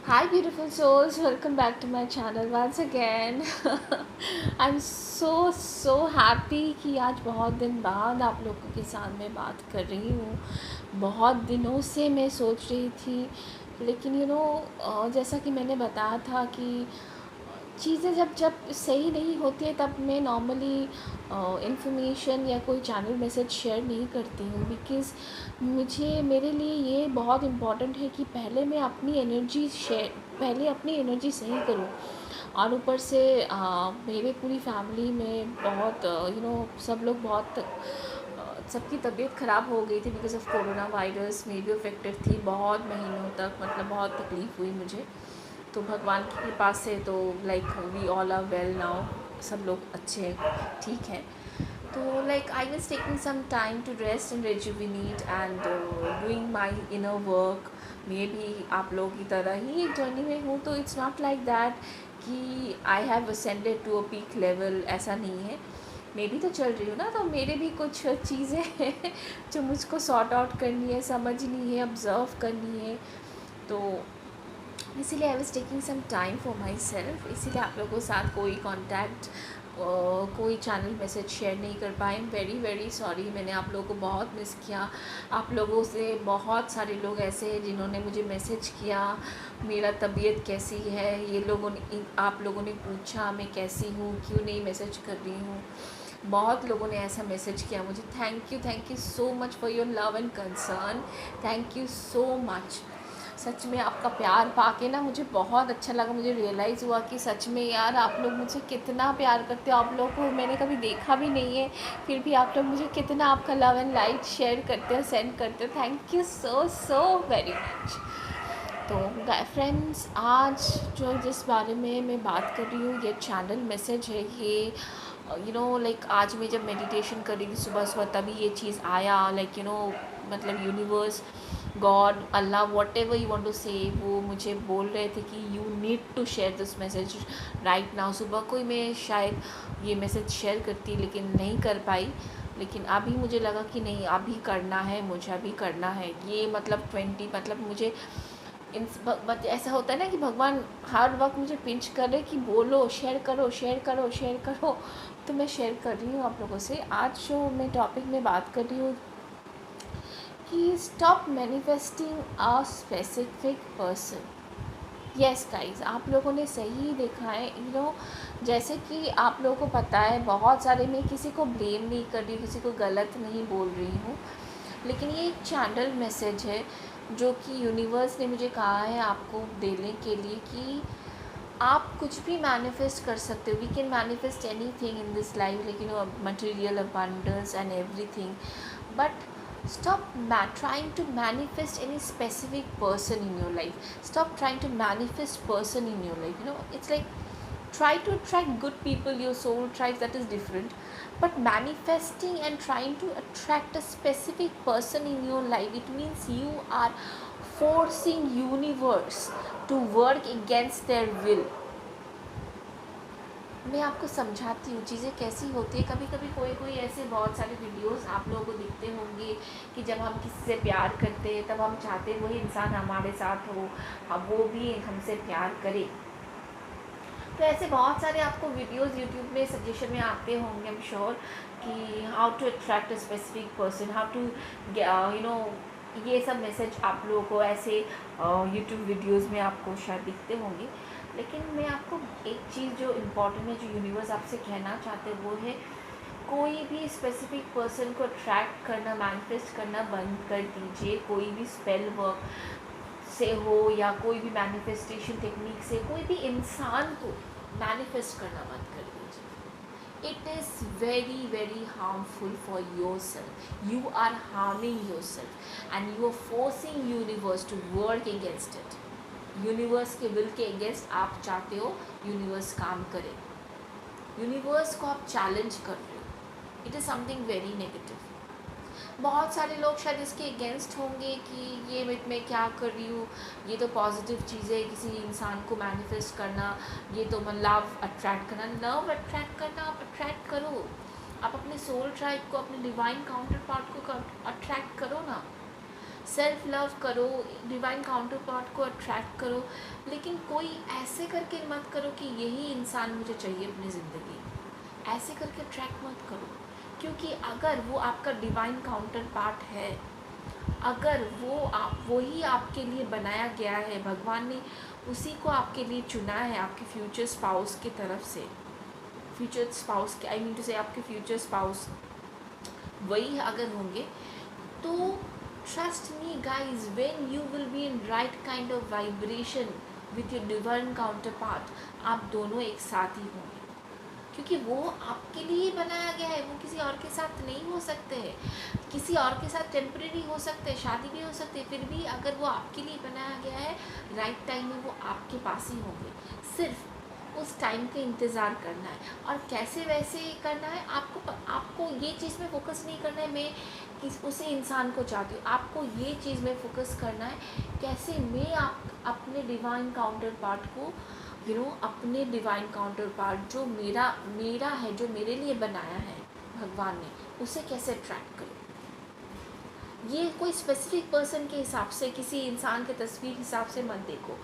Hi, beautiful souls. Welcome back to my channel once again. I'm so happy कि आज बहुत दिन बाद आप लोगों के साथ मैं बात कर रही हूँ। बहुत दिनों से मैं सोच रही थी, लेकिन जैसा कि मैंने बताया था कि चीज़ें जब जब सही नहीं होती है तब मैं नॉर्मली इंफॉर्मेशन या कोई चैनल मैसेज शेयर नहीं करती हूँ, बिकॉज़ मुझे मेरे लिए ये बहुत इम्पॉर्टेंट है कि पहले अपनी एनर्जी सही करूँ। और ऊपर से मेरे पूरी फैमिली में बहुत सब लोग बहुत सबकी तबीयत ख़राब हो गई थी बिकॉज़ ऑफ कोरोना वायरस। मैं भी अफेक्टेड थी बहुत महीनों तक, मतलब बहुत तकलीफ़ हुई मुझे। तो भगवान की कृपा से तो like we all are well now, सब लोग अच्छे ठीक हैं। तो like I was taking some time to rest and rejuvenate and doing my inner work. मैं भी आप लोगों की तरह ही एक जर्नी में हूँ, तो इट्स नॉट लाइक दैट कि I have ascended to a peak level, ऐसा नहीं है। मैं भी तो चल रही हूँ ना, तो मेरे भी कुछ चीज़ें हैं जो मुझको सॉर्ट आउट करनी है, समझनी है, ऑब्ज़र्व करनी है। तो इसीलिए I was taking some time for myself, इसीलिए आप लोगों के साथ कोई कॉन्टैक्ट कोई चैनल मैसेज शेयर नहीं कर पाए। वेरी वेरी सॉरी, मैंने आप लोगों को बहुत मिस किया। आप लोगों से बहुत सारे लोग ऐसे हैं जिन्होंने मुझे मैसेज किया मेरा तबीयत कैसी है, आप लोगों ने पूछा मैं कैसी हूँ, क्यों नहीं मैसेज कर रही हूँ। बहुत लोगों ने ऐसा मैसेज किया मुझे। Thank you so much for your love and concern. Thank you so much. सच में आपका प्यार पाके ना मुझे बहुत अच्छा लगा। मुझे रियलाइज़ हुआ कि सच में यार आप लोग मुझे कितना प्यार करते हो। आप लोग को मैंने कभी देखा भी नहीं है, फिर भी आप लोग मुझे कितना आपका लव एंड लाइट शेयर करते हो, सेंड करते हो। Thank you so very much. तो फ्रेंड्स, आज जो जिस बारे में मैं बात कर रही हूँ, ये चैनल मैसेज है। ये लाइक आज मैं जब मेडिटेशन कर रही थी सुबह सुबह, तभी ये चीज़ आया। लाइक मतलब यूनिवर्स, गॉड, अल्लाह, whatever you want to say, वो मुझे बोल रहे थे कि you need to share this message right now. सुबह कोई मैं शायद ये मैसेज शेयर करती, लेकिन नहीं कर पाई। लेकिन अभी मुझे लगा कि नहीं, अभी करना है, मुझे अभी करना है। ये मतलब 20, मतलब मुझे ऐसा होता है ना कि भगवान हर वक्त मुझे पिंच कर रहे कि बोलो, शेयर करो, शेयर करो, शेयर करो। तो मैं शेयर कर रही हूँ आप लोगों से। आज जो मैं टॉपिक में बात कर रही हूँ कि स्टॉप मैनिफेस्टिंग अ स्पेसिफिक पर्सन। यस गाइज, आप लोगों ने सही देखा है। जैसे कि आप लोगों को पता है, बहुत सारे, मैं किसी को ब्लेम नहीं कर रही हूँ, किसी को गलत नहीं बोल रही हूँ, लेकिन ये एक चैनल मैसेज है जो कि यूनिवर्स ने मुझे कहा है आपको देने के लिए कि आप कुछ भी मैनिफेस्ट कर सकते हो। We can manifest anything in this life, लेकिन material abundance and everything. But stop trying to manifest any specific person in your life. Stop trying to manifest person in your life. It's like try to attract good people, your soul tribes, that is different. But manifesting and trying to attract a specific person in your life, it means you are forcing universe to work against their will. मैं आपको समझाती हूँ चीज़ें कैसी होती है। कभी कभी कोई ऐसे बहुत सारे वीडियोस आप लोगों को दिखते होंगे कि जब हम किसी से प्यार करते हैं तब हम चाहते हैं वही इंसान हमारे साथ हो, अब वो भी हमसे प्यार करे। तो ऐसे बहुत सारे आपको वीडियोस यूट्यूब में सजेशन में आते होंगे, आई एम श्योर, कि how to attract a specific person, how to ये सब मैसेज आप लोगों को ऐसे यूट्यूब वीडियोस में आपको शायद दिखते होंगे। लेकिन मैं आपको एक चीज़ जो इम्पोर्टेंट है, जो यूनिवर्स आपसे कहना चाहते हैं, वो है कोई भी स्पेसिफिक पर्सन को अट्रैक्ट करना, मैनिफेस्ट करना बंद कर दीजिए। कोई भी स्पेल वर्क से हो या कोई भी मैनिफेस्टेशन टेक्निक से कोई भी इंसान को मैनिफेस्ट करना बंद कर दीजिए। It is very very harmful for yourself. You are harming yourself and you are forcing universe to work against it. Universe के विल के अगेंस्ट आप चाहते हो यूनिवर्स काम करे, यूनिवर्स को आप चैलेंज कर रहे हो। It is something very negative. बहुत सारे लोग शायद इसके अगेंस्ट होंगे कि ये मैं क्या कर रही हूँ, ये तो पॉजिटिव चीज़ है, किसी इंसान को मैनिफेस्ट करना, ये तो लव अट्रैक्ट करना। लव अट्रैक्ट करना आप अट्रैक्ट करो, आप अपने सोल ट्राइब को, अपने डिवाइन काउंटर पार्ट को अट्रैक्ट करो ना। सेल्फ लव करो, डिवाइन काउंटर पार्ट को अट्रैक्ट करो, लेकिन कोई ऐसे करके मत करो कि यही इंसान मुझे चाहिए अपनी ज़िंदगी, ऐसे करके अट्रैक्ट मत करो। क्योंकि अगर वो आपका डिवाइन काउंटर पार्ट है, अगर वही आपके लिए बनाया गया है, भगवान ने उसी को आपके लिए चुना है, आपके फ्यूचर स्पाउस की तरफ से, फ्यूचर स्पाउस के, आई मीन टू से आपके फ्यूचर स्पाउस वही अगर होंगे, तो trust me guys, when you will be in right kind of vibration with your divine counter part, आप दोनों एक साथ ही होंगे। क्योंकि वो आपके लिए बनाया गया है, वो किसी और के साथ नहीं हो सकते हैं, किसी और के साथ टेम्परेरी हो सकते हैं, शादी भी हो सकती है, फिर भी अगर वो आपके लिए बनाया गया है, राइट टाइम में वो आपके पास ही होंगे। सिर्फ उस टाइम का इंतज़ार करना है। और कैसे वैसे करना है, आपको ये चीज़ में फोकस नहीं करना है मैं किस उसी इंसान को चाहती हूँ, आपको ये चीज़ में फोकस करना है कैसे मैं अपने डिवाइन काउंटर पार्ट को अपने डिवाइन काउंटर पार्ट जो मेरा है, जो मेरे लिए बनाया है भगवान ने, उसे कैसे अट्रैक्ट करूँ। ये कोई स्पेसिफिक पर्सन के हिसाब से, किसी इंसान के तस्वीर हिसाब से मत देखो।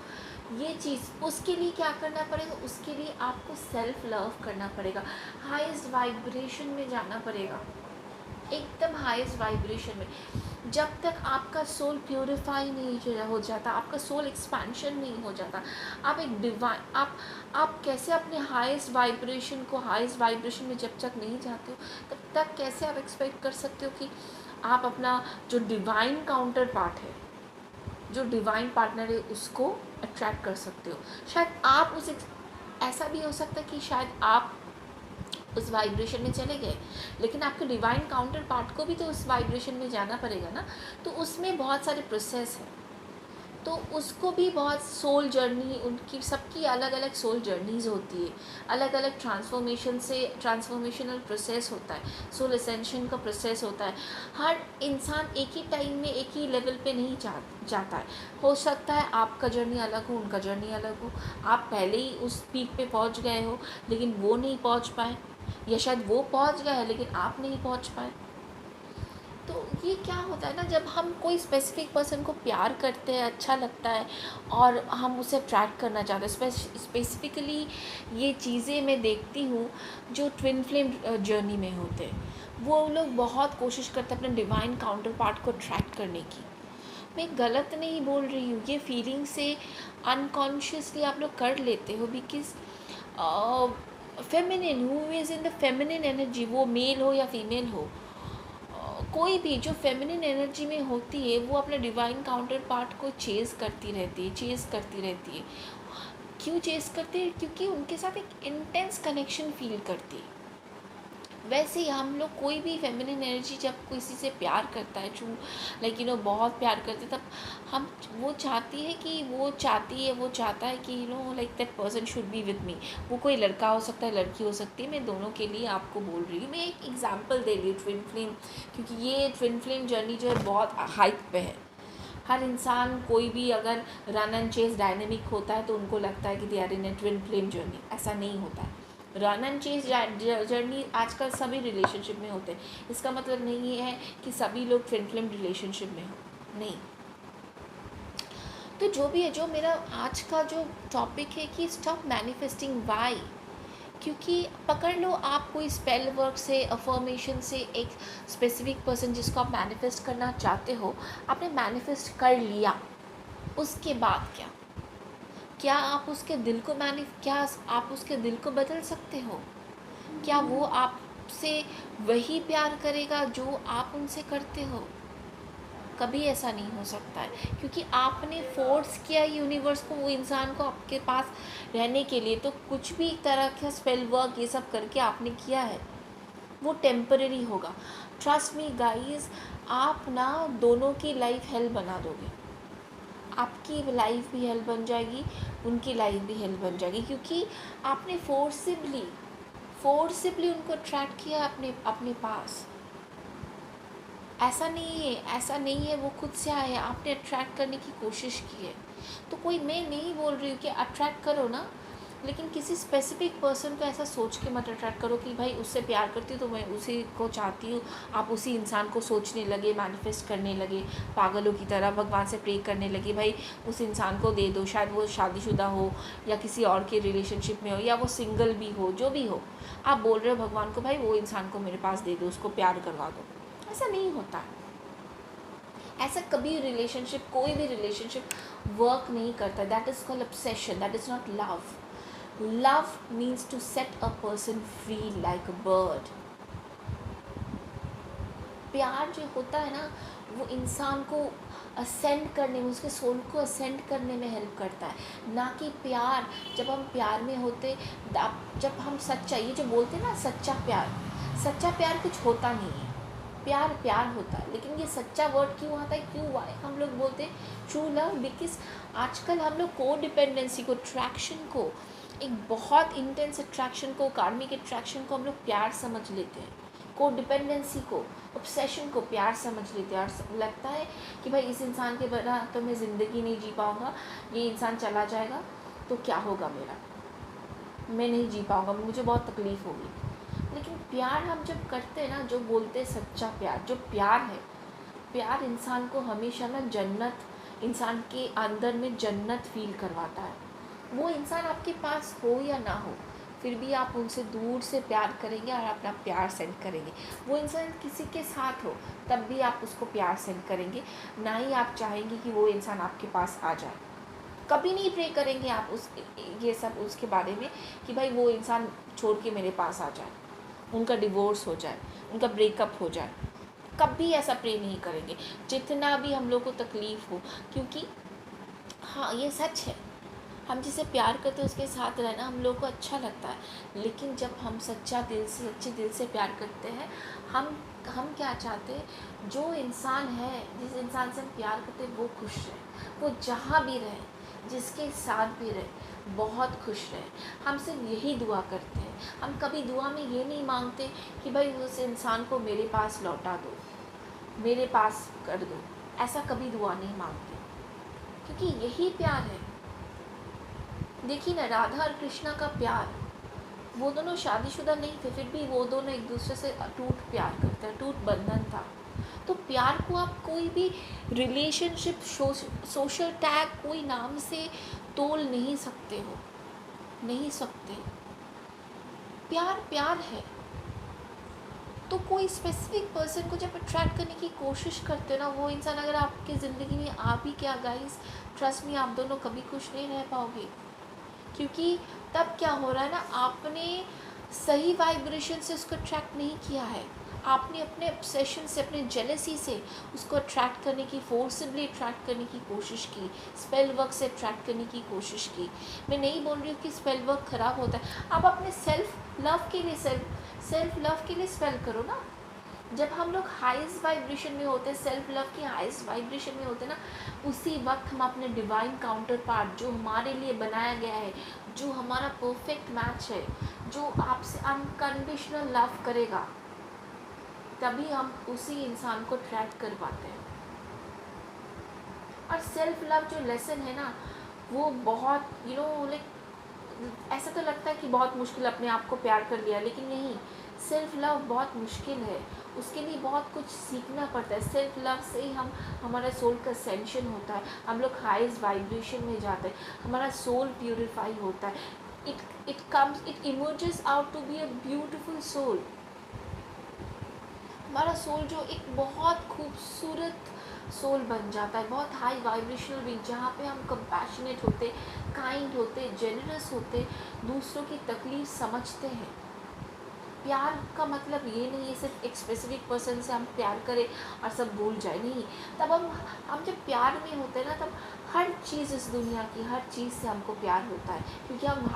ये चीज़ उसके लिए क्या करना पड़ेगा, उसके लिए आपको सेल्फ लव करना पड़ेगा, हाईएस्ट वाइब्रेशन में जाना पड़ेगा, एकदम हाईएस्ट वाइब्रेशन में। जब तक आपका सोल प्योरीफाई नहीं हो जाता, आपका सोल एक्सपेंशन नहीं हो जाता, आप एक डिवाइन आप कैसे अपने हाईएस्ट वाइब्रेशन को, हाईएस्ट वाइब्रेशन में जब तक नहीं जाते हो, तब तक कैसे आप एक्सपेक्ट कर सकते हो कि आप अपना जो डिवाइन काउंटर पार्ट है, जो डिवाइन पार्टनर है, उसको अट्रैक्ट कर सकते हो। शायद आप ऐसा भी हो सकता है कि शायद आप उस वाइब्रेशन में चले गए, लेकिन आपके डिवाइन काउंटर पार्ट को भी तो उस वाइब्रेशन में जाना पड़ेगा ना। तो उसमें बहुत सारे प्रोसेस हैं, तो उसको भी बहुत सोल जर्नी, उनकी सबकी अलग अलग सोल जर्नीज़ होती है, अलग अलग ट्रांसफॉर्मेशनल प्रोसेस होता है, सोल असेंशन का प्रोसेस होता है। हर इंसान एक ही टाइम में एक ही लेवल पे नहीं जाता है। हो सकता है आपका जर्नी अलग हो, उनका जर्नी अलग हो, आप पहले ही उस पीक पे पहुंच गए हो लेकिन वो नहीं पहुंच पाए, या शायद वो पहुंच गए लेकिन आप नहीं पहुंच पाए। तो ये क्या होता है ना, जब हम कोई स्पेसिफिक पर्सन को प्यार करते हैं, अच्छा लगता है और हम उसे अट्रैक्ट करना चाहते हैं, स्पेसिफिकली ये चीज़ें मैं देखती हूँ जो ट्विन फ्लेम जर्नी में होते हैं, वो लोग बहुत कोशिश करते हैं अपने डिवाइन काउंटर पार्ट को अट्रैक्ट करने की। मैं गलत नहीं बोल रही हूँ, ये फीलिंग से अनकॉन्शियसली आप लोग कर लेते हो, because feminine, who is in the feminine energy, वो मेल हो या फीमेल हो, कोई भी जो फेमिनिन एनर्जी में होती है, वो अपने डिवाइन काउंटर पार्ट को चेज़ करती रहती है। क्यों चेज़ करती है? क्योंकि उनके साथ एक इंटेंस कनेक्शन फील करती है। वैसे ही हम लोग, कोई भी फेमिनिन एनर्जी जब किसी से प्यार करता है, बहुत प्यार करते हैं, तब वो चाहती है कि that person should be with me. वो कोई लड़का हो सकता है, लड़की हो सकती है, मैं दोनों के लिए आपको बोल रही हूँ। मैं एक एग्जांपल दे रही हूँ ट्विन फ्लेम, क्योंकि ये ट्विन फ्लेम जर्नी जो है बहुत हाइप पे है। हर इंसान, कोई भी अगर रन एंड चेस डायनेमिक होता है तो उनको लगता है कि they are in a twin flame journey. ऐसा नहीं होता है। रन एंड चेज जर्नी आजकल सभी रिलेशनशिप में होते हैं। इसका मतलब नहीं है कि सभी लोग ट्विन फ्लेम रिलेशनशिप में हो, नहीं। तो जो भी है, जो मेरा आज का जो टॉपिक है कि स्टॉप मैनिफेस्टिंग वाई, क्योंकि पकड़ लो आप कोई स्पेल वर्क से, अफर्मेशन से एक स्पेसिफिक पर्सन जिसको आप मैनिफेस्ट करना चाहते हो, आपने मैनिफेस्ट कर लिया, उसके बाद क्या आप उसके दिल को बदल सकते हो? क्या वो आपसे वही प्यार करेगा जो आप उनसे करते हो? कभी ऐसा नहीं हो सकता है, क्योंकि आपने फोर्स किया यूनिवर्स को, वो इंसान को आपके पास रहने के लिए। तो कुछ भी तरह का स्पेल वर्क ये सब करके आपने किया है, वो टेम्परेरी होगा। ट्रस्ट मी गाइज, आप ना दोनों की लाइफ हेल बना दोगे। आपकी लाइफ भी हेल बन जाएगी, उनकी लाइफ भी हेल बन जाएगी, क्योंकि आपने फोर्सिबली उनको अट्रैक्ट किया अपने पास। ऐसा नहीं है वो खुद से आए, आपने अट्रैक्ट करने की कोशिश की है। तो कोई, मैं नहीं बोल रही हूँ कि अट्रैक्ट करो ना, लेकिन किसी स्पेसिफिक पर्सन को ऐसा सोच के मत अट्रैक्ट करो कि भाई उससे प्यार करती हूँ तो मैं उसी को चाहती हूँ। आप उसी इंसान को सोचने लगे, मैनिफेस्ट करने लगे पागलों की तरह, भगवान से प्रे करने लगे भाई उस इंसान को दे दो, शायद वो शादीशुदा हो या किसी और के रिलेशनशिप में हो या वो सिंगल भी हो, जो भी हो। आप बोल रहे हो भगवान को भाई वो इंसान को मेरे पास दे दो, उसको प्यार करवा दो। ऐसा नहीं होता है। ऐसा कभी रिलेशनशिप, कोई भी रिलेशनशिप वर्क नहीं करता। That is called obsession, that is not love. Love means to set a person free like a bird. प्यार जो होता है ना, वो इंसान को असेंड करने में, उसके सोल को असेंड करने में हेल्प करता है। ना कि प्यार, जब हम प्यार में होते, जब हम सच्चा, ये जो बोलते हैं ना सच्चा प्यार कुछ होता नहीं है। प्यार प्यार होता है, लेकिन ये सच्चा वर्ड क्यों आता है, क्यों वाई हम लोग बोलते हैं ट्रू लव? बिकॉज आजकल हम लोग को डिपेंडेंसी को, अट्रैक्शन को, एक बहुत इंटेंस अट्रैक्शन को, कार्मिक अट्रैक्शन को हम लोग प्यार समझ लेते हैं। को डिपेंडेंसी को, ऑब्सेशन को प्यार समझ लेते हैं और लगता है कि भाई इस इंसान के बिना तो मैं ज़िंदगी नहीं जी पाऊँगा, ये इंसान चला जाएगा तो क्या होगा मेरा, मैं नहीं जी पाऊँगा, मुझे बहुत तकलीफ़ होगी। लेकिन प्यार हम जब करते हैं ना, जो बोलते हैं सच्चा प्यार, जो प्यार है, प्यार इंसान को हमेशा ना जन्नत, इंसान के अंदर में जन्नत फील करवाता है। वो इंसान आपके पास हो या ना हो, फिर भी आप उनसे दूर से प्यार करेंगे और अपना प्यार सेंड करेंगे। वो इंसान किसी के साथ हो तब भी आप उसको प्यार सेंड करेंगे, ना ही आप चाहेंगे कि वो इंसान आपके पास आ जाए। कभी नहीं प्रे करेंगे आप उस ये सब उसके बारे में कि भाई वो इंसान छोड़ के मेरे पास आ जाए, उनका डिवोर्स हो जाए, उनका ब्रेकअप हो जाए। कभी ऐसा प्रे नहीं करेंगे, जितना भी हम लोग को तकलीफ़ हो। क्योंकि हाँ, ये सच है, हम जिसे प्यार करते हैं उसके साथ रहना हम लोग को अच्छा लगता है। लेकिन जब हम सच्चे दिल से प्यार करते हैं, हम क्या चाहते हैं, जो इंसान है, जिस इंसान से हम प्यार करते हैं वो खुश रहे, वो जहाँ भी रहे, जिसके साथ भी रहे, बहुत खुश रहे। हम सिर्फ यही दुआ करते हैं। हम कभी दुआ में ये नहीं मांगते कि भाई उस इंसान को मेरे पास लौटा दो, मेरे पास कर दो। ऐसा कभी दुआ नहीं मांगते, क्योंकि यही प्यार है। देखिए ना, राधा और कृष्णा का प्यार, वो दोनों शादीशुदा नहीं थे, फिर भी वो दोनों एक दूसरे से अटूट प्यार करते हैं, अटूट बंधन था। तो प्यार को आप कोई भी रिलेशनशिप, सोशल टैग, कोई नाम से तोल नहीं सकते हो, नहीं सकते। प्यार प्यार है। तो कोई स्पेसिफिक पर्सन को जब अट्रैक्ट करने की कोशिश करते हो ना, वो इंसान अगर आपकी ज़िंदगी में आ भी क्या, गाइस ट्रस्ट मी, आप दोनों कभी खुश नहीं रह पाओगे। क्योंकि तब क्या हो रहा है ना, आपने सही वाइब्रेशन से उसको अट्रैक्ट नहीं किया है। आपने अपने ऑब्सेशन से, अपने जेलसी से उसको अट्रैक्ट करने की, फोर्सिबली अट्रैक्ट करने की कोशिश की, स्पेल वर्क से अट्रैक्ट करने की कोशिश की। मैं नहीं बोल रही हूँ कि स्पेल वर्क ख़राब होता है। आप अपने सेल्फ लव के लिए स्पेल करो ना। जब हम लोग हाईएस्ट वाइब्रेशन में होते हैं, सेल्फ लव की हाईएस्ट वाइब्रेशन में होते हैं ना, उसी वक्त हम अपने डिवाइन काउंटर पार्ट, जो हमारे लिए बनाया गया है, जो हमारा परफेक्ट मैच है, जो आपसे अनकंडीशनल लव करेगा, तभी हम उसी इंसान को ट्रैक कर पाते हैं। और सेल्फ लव जो लेसन है ना, वो बहुत लाइक, ऐसा तो लगता है कि बहुत मुश्किल, अपने आप को प्यार कर लिया, लेकिन नहीं, सेल्फ लव बहुत मुश्किल है। उसके लिए बहुत कुछ सीखना पड़ता है। सेल्फ लव से ही हमारा सोल का असेंशन होता है, हम लोग हाईएस्ट वाइब्रेशन में जाते हैं, हमारा सोल प्यूरिफाई होता है। It emerges out to be a beautiful soul. हमारा सोल जो एक बहुत खूबसूरत सोल बन जाता है, बहुत हाई वाइब्रेशनल बीइंग, जहाँ पे हम कंपैशनेट होते, काइंड होते, जेनरस होते, दूसरों की तकलीफ समझते हैं। प्यार का मतलब ये नहीं है सिर्फ एक स्पेसिफिक पर्सन से हम प्यार करें और सब भूल जाए, नहीं। तब हम जब प्यार में होते हैं ना, तब हर चीज़, इस दुनिया की हर चीज़ से हमको प्यार होता है, क्योंकि हम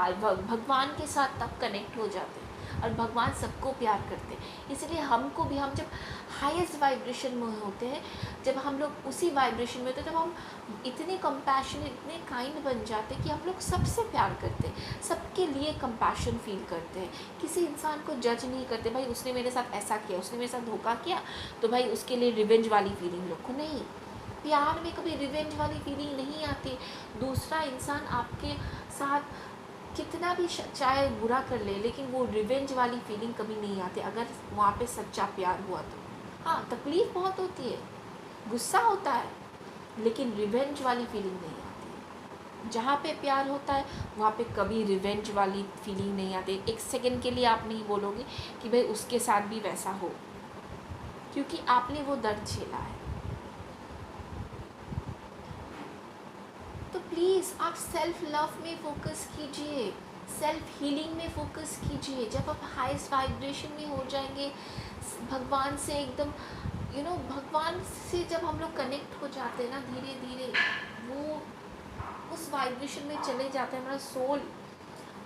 भगवान के साथ तब कनेक्ट हो जाते हैं और भगवान सबको प्यार करते हैं। इसलिए हमको भी, हम जब हाईएस्ट वाइब्रेशन में होते हैं, जब हम लोग उसी वाइब्रेशन में होते हैं, तब हम इतने कंपैशनेट, इतने काइंड बन जाते हैं कि हम लोग सबसे प्यार करते हैं, सबके लिए कंपैशन फील करते हैं। किसी इंसान को जज नहीं करते, भाई उसने मेरे साथ ऐसा किया, उसने मेरे साथ धोखा किया, तो भाई उसके लिए रिवेंज वाली फीलिंग लोग को नहीं। प्यार में कभी रिवेंज वाली फीलिंग नहीं आती। दूसरा इंसान आपके साथ कितना भी चाहे बुरा कर ले, लेकिन वो रिवेंज वाली फीलिंग कभी नहीं आती अगर वहाँ पे सच्चा प्यार हुआ तो। हाँ, तकलीफ़ बहुत होती है, गुस्सा होता है, लेकिन रिवेंज वाली फीलिंग नहीं आती है। जहाँ पे प्यार होता है वहाँ पे कभी रिवेंज वाली फीलिंग नहीं आती। एक सेकंड के लिए आप नहीं बोलोगे कि भाई उसके साथ भी वैसा हो, क्योंकि आपने वो दर्द झेला है। तो प्लीज़ आप सेल्फ लव में फोकस कीजिए, सेल्फ हीलिंग में फोकस कीजिए। जब आप हाईएस्ट वाइब्रेशन में हो जाएंगे, भगवान से एकदम भगवान से जब हम लोग कनेक्ट हो जाते हैं ना, धीरे धीरे वो उस वाइब्रेशन में चले जाते हैं, हमारा सोल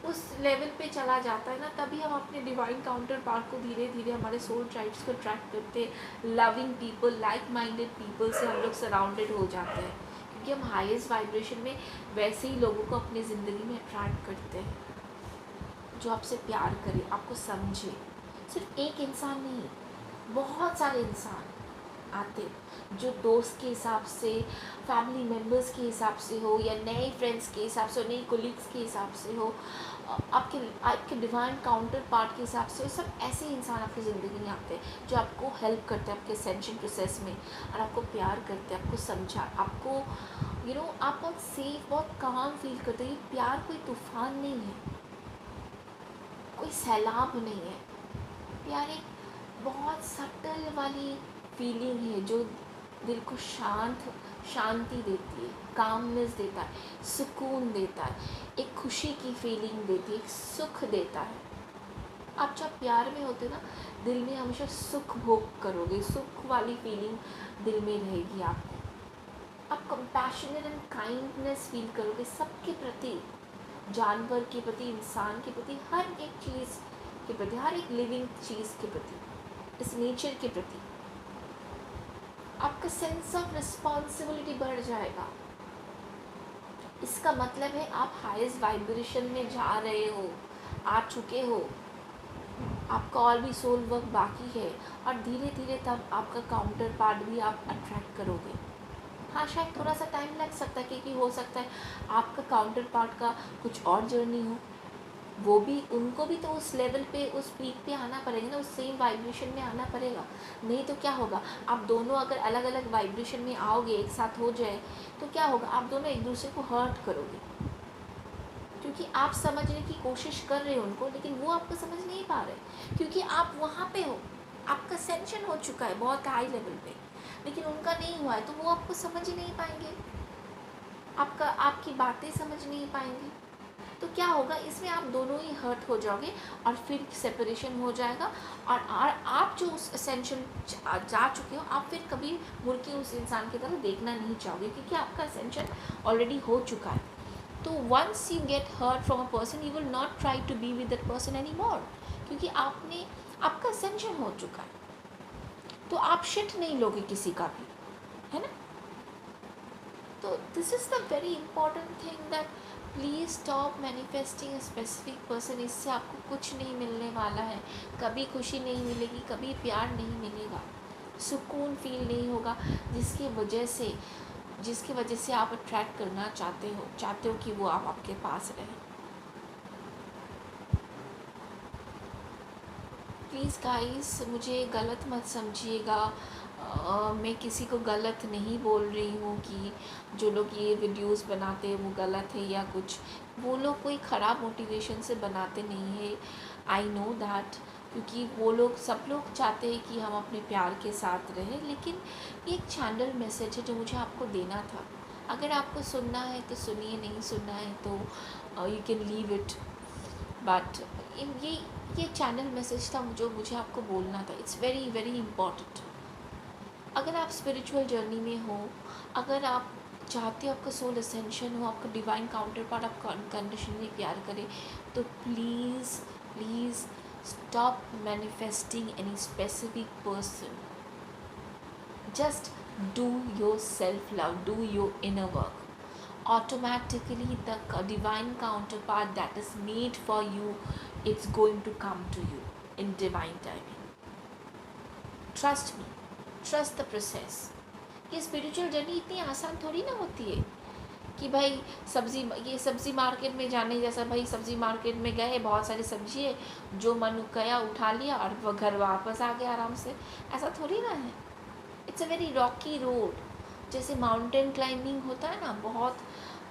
उस लेवल पे चला जाता है ना, तभी हम अपने डिवाइन काउंटर पार्ट को धीरे धीरे हमारे सोल ट्राइब्स को अट्रैक्ट करते हैं। Loving people, like minded people से हम लोग सराउंडेड हो जाते हैं, क्योंकि हम हाईएस्ट वाइब्रेशन में वैसे ही लोगों को अपनी ज़िंदगी में अट्रैक्ट करते हैं जो आपसे प्यार करे, आपको समझे। सिर्फ एक इंसान नहीं, बहुत सारे इंसान आते जो दोस्त के हिसाब से, फैमिली मेम्बर्स के हिसाब से हो, या नए फ्रेंड्स के हिसाब से हो, नई कोलीग्स के हिसाब से हो, आपके डिवाइन काउंटर पार्ट के हिसाब से, सब ऐसे इंसान आपकी ज़िंदगी में आते हैं जो आपको हेल्प करते हैं आपके असेंशन प्रोसेस में, और आपको प्यार करते हैं, आपको समझा, आपको आप बहुत सेफ, बहुत काम फील करते हैं। ये प्यार कोई तूफान नहीं है, कोई सैलाब नहीं है। प्यार एक बहुत सटल वाली फीलिंग है जो दिल को शांति देती है, कामनेस देता है, सुकून देता है, एक खुशी की फीलिंग देती है, एक सुख देता है। आप जब प्यार में होते ना, दिल में हमेशा सुख भोग करोगे, सुख वाली फीलिंग दिल में रहेगी आपको। आप कंपैशनेट एंड काइंडनेस फील करोगे सबके प्रति, जानवर के प्रति, इंसान के प्रति, हर एक चीज़ के प्रति, हर एक लिविंग चीज़ के प्रति, इस नेचर के प्रति। आपका सेंस ऑफ रिस्पॉन्सिबिलिटी बढ़ जाएगा। इसका मतलब है आप हाईएस्ट वाइब्रेशन में जा रहे हो, आ चुके हो, आपका और भी सोल वर्क बाकी है, और धीरे धीरे तब आपका काउंटर पार्ट भी आप अट्रैक्ट करोगे। हाँ, शायद थोड़ा सा टाइम लग सकता है, क्योंकि हो सकता है आपका काउंटर पार्ट का कुछ और जर्नी हो, वो भी, उनको भी तो उस लेवल पे, उस पीक पे आना पड़ेगा ना, उस सेम वाइब्रेशन में आना पड़ेगा। नहीं तो क्या होगा, आप दोनों अगर अलग अलग वाइब्रेशन में आओगे, एक साथ हो जाए, तो क्या होगा, आप दोनों एक दूसरे को हर्ट करोगे, क्योंकि आप समझने की कोशिश कर रहे हो उनको, लेकिन वो आपको समझ नहीं पा रहे, क्योंकि आप वहाँ पे हो, आपका सेंशन हो चुका है बहुत हाई लेवल पे, लेकिन उनका नहीं हुआ है, तो वो आपको समझ ही नहीं पाएंगे, आपकी बातें समझ नहीं पाएंगे। तो क्या होगा, इसमें आप दोनों ही हर्ट हो जाओगे, और फिर सेपरेशन हो जाएगा, और आप जो उस असेंशन जा चुके हो, आप फिर कभी मुड़ के उस इंसान की तरफ देखना नहीं चाहोगे, क्योंकि आपका असेंशन ऑलरेडी हो चुका है। तो once you get hurt from a person, you will not try to be with that person anymore, क्योंकि आपका असेंशन हो चुका है, तो आप शिट नहीं लोगे किसी का भी, है ना। तो this is the very important thing, that please stop manifesting a specific person. इससे आपको कुछ नहीं मिलने वाला है, कभी खुशी नहीं मिलेगी, कभी प्यार नहीं मिलेगा, सुकून फील नहीं होगा, जिसकी वजह से आप अट्रैक्ट करना चाहते हो कि वो आपके पास रहे। प्लीज़ गाइस, मुझे गलत मत समझिएगा, मैं किसी को गलत नहीं बोल रही हूँ कि जो लोग ये वीडियोस बनाते हैं वो गलत है या कुछ, वो लोग कोई ख़राब मोटिवेशन से बनाते नहीं है, आई नो दैट, क्योंकि वो लोग, सब लोग चाहते हैं कि हम अपने प्यार के साथ रहें, लेकिन एक चैनल मैसेज है जो मुझे आपको देना था। अगर आपको सुनना है तो सुनिए, नहीं सुनना है तो you can leave it, but ये चैनल मैसेज था जो मुझे आपको बोलना था। It's very very important. अगर आप स्पिरिचुअल जर्नी में हो, अगर आप चाहते हो आपका सोल असेंशन हो, आपका डिवाइन काउंटर पार्ट आपका अनकंडीशनली प्यार करे, तो please please stop manifesting any specific person. Just do your self love, do your inner work. Automatically the divine counterpart that is made for you, it's going to come to you in divine timing. Trust me, trust the process. ये spiritual journey इतनी आसान थोड़ी ना होती है, कि भाई सब्ज़ी, ये सब्ज़ी मार्केट में जाने जैसा, भाई सब्ज़ी मार्केट में गए, बहुत सारी सब्ज़ी है, जो मन गया उठा लिया और वो घर वापस आ गया आराम से। ऐसा थोड़ी ना है। It's a very Rocky road. जैसे माउंटेन क्लाइंबिंग होता है ना, बहुत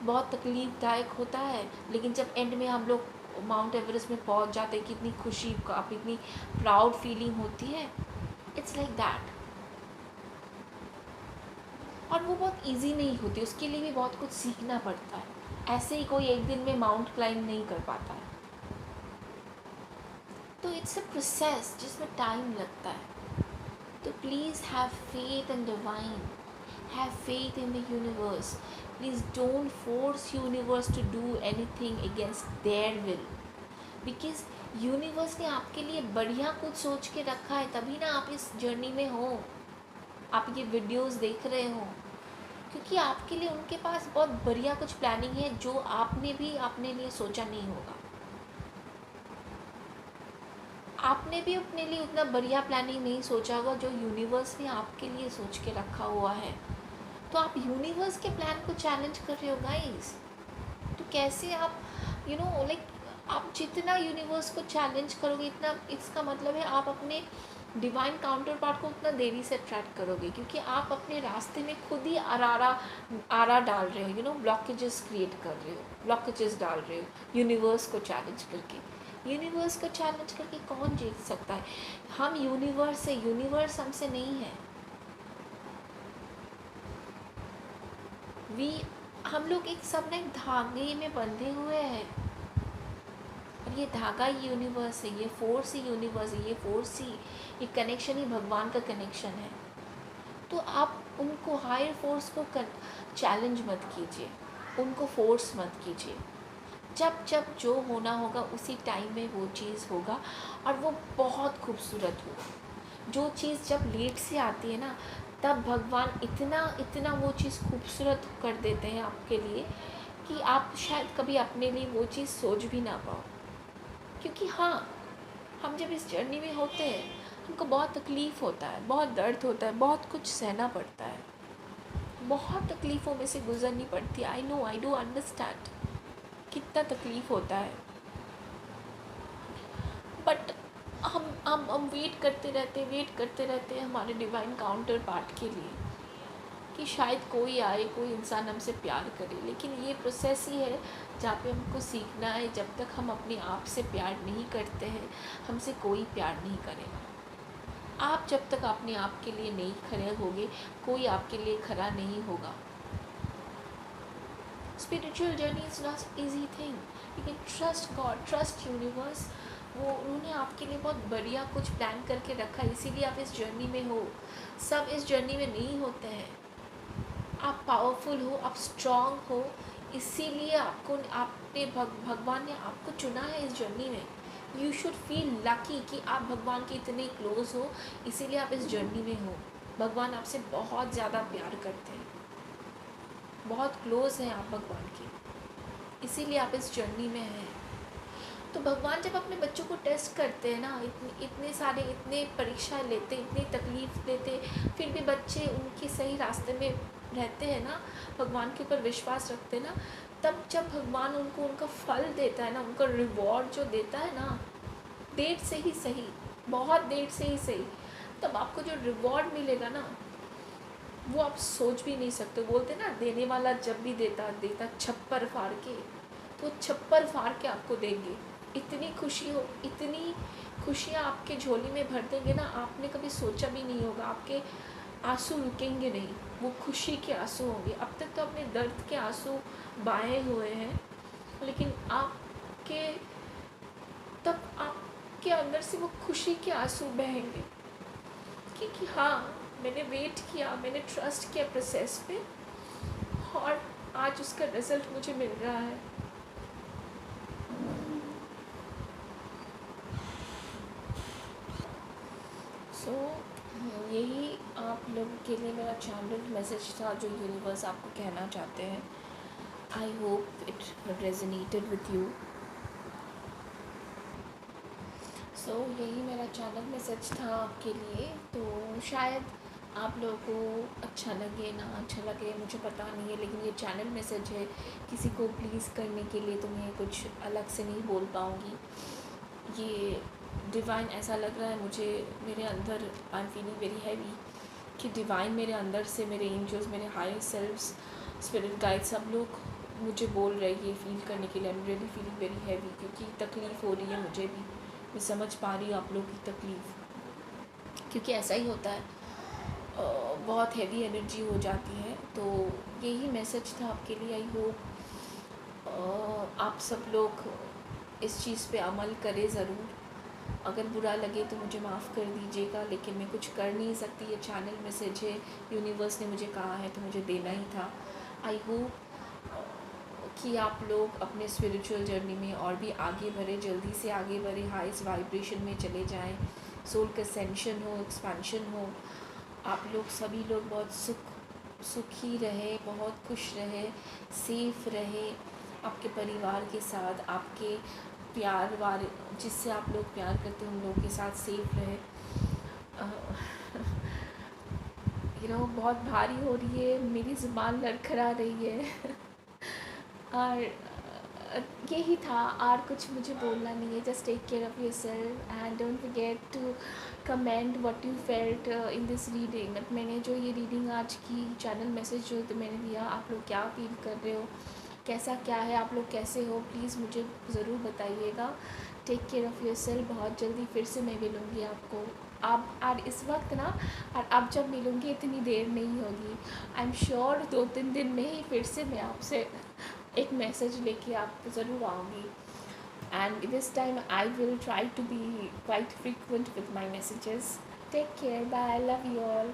बहुत तकलीफ़दायक होता है, लेकिन जब एंड में हम लोग माउंट एवरेस्ट में पहुंच जाते हैं, कितनी खुशी का, आप इतनी प्राउड फीलिंग होती है। It's like that. और वो बहुत इजी नहीं होती, उसके लिए भी बहुत कुछ सीखना पड़ता है। ऐसे ही कोई एक दिन में माउंट क्लाइंब नहीं कर पाता है। तो इट्स अ प्रोसेस जिसमें टाइम लगता है। तो please have faith in divine, have faith in the universe. Please don't force universe to do anything against their will, because universe ने आपके लिए बढ़िया कुछ सोच के रखा है, तभी ना आप इस जर्नी में हो, आप ये वीडियोस देख रहे हो, क्योंकि आपके लिए उनके पास बहुत बढ़िया कुछ प्लानिंग है जो आपने भी अपने लिए सोचा नहीं होगा। आपने भी अपने लिए उतना बढ़िया प्लानिंग नहीं सोचा होगा जो यूनिवर्स ने आपके लिए सोच के रखा हुआ है। तो आप यूनिवर्स के प्लान को चैलेंज कर रहे हो गाइस। तो कैसे आप लाइक आप जितना यूनिवर्स को चैलेंज करोगे, इतना, इसका मतलब है आप अपने डिवाइन काउंटर पार्ट को उतना देरी से अट्रैक्ट करोगे, क्योंकि आप अपने रास्ते में खुद ही आरा डाल रहे हो, ब्लॉकेजेस क्रिएट कर रहे हो, ब्लॉकेजेस डाल रहे हो यूनिवर्स को चैलेंज करके। यूनिवर्स को चैलेंज करके कौन जीत सकता है? हम यूनिवर्स से, यूनिवर्स हमसे नहीं है। वी हम लोग एक सब ना एक धागे में बंधे हुए हैं, और ये धागा ही यूनिवर्स है, ये फोर्स ही यूनिवर्स है, ये फोर्स ही, ये कनेक्शन ही भगवान का कनेक्शन है। तो आप उनको, हायर फोर्स को चैलेंज मत कीजिए, उनको फोर्स मत कीजिए। जब जब जो होना होगा उसी टाइम में वो चीज़ होगा, और वो बहुत खूबसूरत होगा। जो चीज़ जब लेट से आती है ना, तब भगवान इतना इतना वो चीज़ खूबसूरत कर देते हैं आपके लिए कि आप शायद कभी अपने लिए वो चीज़ सोच भी ना पाओ। क्योंकि हाँ, हम जब इस जर्नी में होते हैं, हमको बहुत तकलीफ़ होता है, बहुत दर्द होता है, बहुत कुछ सहना पड़ता है, बहुत तकलीफ़ों में से गुजरनी पड़ती है। I know, I do understand कितना तकलीफ़ होता है, बट हम वेट करते रहते हैं हमारे डिवाइन काउंटर पार्ट के लिए, कि शायद कोई आए, कोई इंसान हमसे प्यार करे। लेकिन ये प्रोसेस ही है जहाँ पे हमको सीखना है, जब तक हम अपने आप से प्यार नहीं करते हैं, हमसे कोई प्यार नहीं करेगा। आप जब तक अपने आप के लिए नहीं खड़े होगे, कोई आपके लिए खड़ा नहीं होगा। Spiritual journey is not easy thing, लेकिन ट्रस्ट गॉड, ट्रस्ट यूनिवर्स। वो उन्होंने आपके लिए बहुत बढ़िया कुछ प्लान करके रखा है, इसीलिए आप इस जर्नी में हो। सब इस जर्नी में नहीं होते हैं। आप पावरफुल हो, आप स्ट्रांग हो, इसीलिए भगवान ने आपको चुना है इस जर्नी में। यू शुड फील लकी कि आप भगवान के इतने क्लोज हो, इसीलिए आप इस जर्नी में हो। भगवान आपसे बहुत ज़्यादा प्यार करते हैं, बहुत क्लोज हैं आप भगवान के, इसीलिए आप इस जर्नी में हैं। तो भगवान जब अपने बच्चों को टेस्ट करते हैं ना, इतने सारे, इतने परीक्षा लेते, इतनी तकलीफ़ देते, फिर भी बच्चे उनके सही रास्ते में रहते हैं ना, भगवान के ऊपर विश्वास रखते हैं ना, तब जब भगवान उनको उनका फल देता है ना, उनका रिवॉर्ड जो देता है ना, देर से ही सही, बहुत देर से ही सही, तब आपको जो रिवॉर्ड मिलेगा ना, वो आप सोच भी नहीं सकते। बोलते ना, देने वाला जब भी देता छप्पर फाड़ के, तो छप्पर फाड़ के आपको देंगे। इतनी खुशी हो, इतनी खुशियाँ आपके झोली में भर देंगे ना, आपने कभी सोचा भी नहीं होगा। आपके आंसू रुकेंगे नहीं, वो खुशी के आंसू होंगे। अब तक तो अपने दर्द के आंसू बहाए हुए हैं, लेकिन आपके अंदर से वो खुशी के आंसू बहेंगे कि हाँ, मैंने वेट किया, मैंने ट्रस्ट किया प्रोसेस पे, और आज उसका रिज़ल्ट मुझे मिल रहा है। यही आप लोगों के लिए मेरा चैनल मैसेज था, जो यूनिवर्स आपको कहना चाहते हैं। I hope it resonated with you. यही मेरा चैनल मैसेज था आपके लिए। तो शायद आप लोगों को अच्छा लगे ना अच्छा लगे मुझे पता नहीं है, लेकिन ये चैनल मैसेज है, किसी को प्लीज़ करने के लिए तो मैं कुछ अलग से नहीं बोल पाऊँगी। ये डिवाइन ऐसा लग रहा है मुझे, मेरे अंदर I am feeling very heavy कि डिवाइन मेरे अंदर से, मेरे एंजल्स, मेरे हायर सेल्फ्स, स्पिरिट गाइड सब लोग मुझे बोल रहे हैं ये फील करने के लिए। I am really feeling very heavy, क्योंकि तकलीफ़ हो रही है मुझे भी। मैं समझ पा रही हूँ आप लोग की तकलीफ़, क्योंकि ऐसा ही होता है, बहुत हैवी एनर्जी हो जाती है। तो यही मैसेज था आपके लिए। आई होप आप सब लोग इस चीज़ पे अमल करें ज़रूर। अगर बुरा लगे तो मुझे माफ़ कर दीजिएगा, लेकिन मैं कुछ कर नहीं सकती। ये चैनल मैसेज है, यूनिवर्स ने मुझे कहा है तो मुझे देना ही था। आई होप कि आप लोग अपने स्पिरिचुअल जर्नी में और भी आगे बढ़े, जल्दी से आगे बढ़े, हाईएस्ट वाइब्रेशन में चले जाएं, सोल का असेंशन हो, एक्सपेंशन हो। आप लोग सभी लोग बहुत सुखी रहे, बहुत खुश रहे, सेफ रहे, आपके परिवार के साथ, आपके प्यार वाले जिससे आप लोग प्यार करते हैं उन लोगों के साथ सेफ रहे। बहुत भारी हो रही है, मेरी ज़ुबान लड़खड़ा रही है। और यही था, और कुछ मुझे बोलना नहीं है। Just take care of yourself and don't forget to comment what you felt in this reading. मैंने जो ये रीडिंग आज की चैनल मैसेज जो तो मैंने दिया, आप लोग क्या फील कर रहे हो, कैसा क्या है, आप लोग कैसे हो, प्लीज़ मुझे ज़रूर बताइएगा। Take care of yourself. बहुत जल्दी फिर से मैं मिलूँगी आपको। आप और इस वक्त ना, और अब जब मिलूँगी इतनी देर नहीं होगी। आई एम श्योर 2-3 दिन में ही फिर से मैं आपसे एक मैसेज लेके आप ज़रूर आऊँगी। And this time I will try to be quite frequent with my messages. Take care, bye, love you all.